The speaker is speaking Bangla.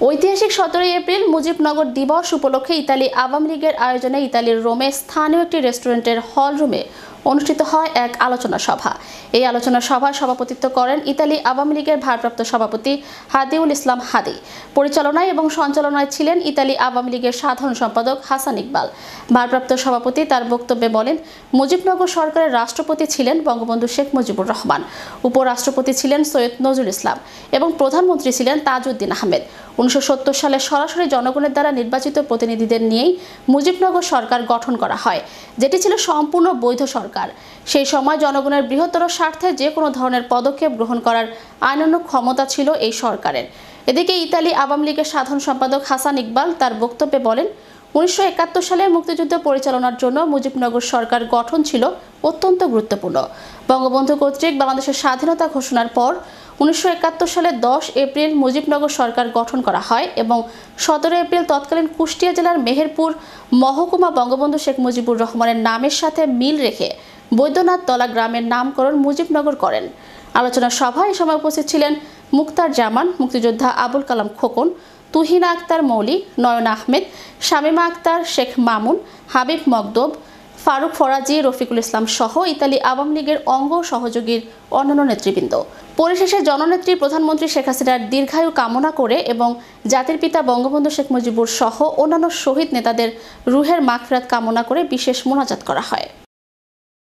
ঐতিহাসিক 17 এপ্রিল মুজিবনগর দিবস উপলক্ষে ইতালি আওয়ামী লীগের আয়োজনে ইতালির রোমে স্থানীয় একটি রেস্টুরেন্টের হল রুমে অনুষ্ঠিত হয় এক আলোচনা সভা। এই আলোচনা সভায় সভাপতিত্ব করেন ইতালি আওয়ামী লীগের ভারপ্রাপ্ত সভাপতি হাদিউল ইসলাম হাদি। পরিচালনায় এবং সঞ্চালনায় ছিলেন ইতালি আওয়ামী লীগের সাধারণ সম্পাদক হাসান ইকবাল। ভারপ্রাপ্ত সভাপতি তার বক্তব্যে বলেন, মুজিবনগর সরকারের রাষ্ট্রপতি ছিলেন বঙ্গবন্ধু শেখ মুজিবুর রহমান, উপরাষ্ট্রপতি ছিলেন সৈয়দ নজরুল ইসলাম এবং প্রধানমন্ত্রী ছিলেন তাজউদ্দিন আহমেদ। 1970 সালে সরাসরি জনগণের দ্বারা নির্বাচিত প্রতিনিধিদের নিয়েই মুজিবনগর সরকার গঠন করা হয়, যেটি ছিল সম্পূর্ণ বৈধ সরকার। সেই সময় জনগণের বৃহত্তর স্বার্থে যে কোনো ধরনের পদক্ষেপ গ্রহণ করার আইনানুগ ক্ষমতা ছিল এই সরকারের। এদিকে ইতালি আওয়ামী লীগের সাধারণ সম্পাদক হাসান ইকবাল তার বক্তব্যে বলেন, 1971 সালে মুক্তিযুদ্ধ পরিচালনার জন্য মুজিবনগর সরকার গঠন ছিল অত্যন্ত গুরুত্বপূর্ণ। বঙ্গবন্ধু কর্তৃক বাংলাদেশের স্বাধীনতা ঘোষণার পর 1971 সালে 10 এপ্রিল মুজিবনগর সরকার গঠন করা হয় এবং 17 এপ্রিল তৎকালীন কুষ্টিয়া জেলার মেহেরপুর মহকুমা বঙ্গবন্ধু শেখ মুজিবুর রহমানের নামের সাথে মিল রেখে বৈদ্যনাথ তলা গ্রামের নামকরণ মুজিবনগর করেন। আলোচনা সভায় এ সময় উপস্থিত ছিলেন মুক্তার জামান, মুক্তিযোদ্ধা আবুল কালাম খোকন, তুহিনা আক্তার মৌলি, নয়ন আহমেদ, শামীমা আক্তার, শেখ মামুন, হাবিব মকদব, ফারুক ফরাজি, রফিকুল ইসলাম সহ ইতালি আওয়ামী লীগের অঙ্গ সহযোগীর অন্যান্য নেতৃবৃন্দ। পরিশেষে জননেত্রী প্রধানমন্ত্রী শেখ হাসিনার দীর্ঘায়ু কামনা করে এবং জাতির পিতা বঙ্গবন্ধু শেখ মুজিবুর সহ অন্যান্য শহীদ নেতাদের রুহের মাগফিরাত কামনা করে বিশেষ মোনাজাত করা হয়।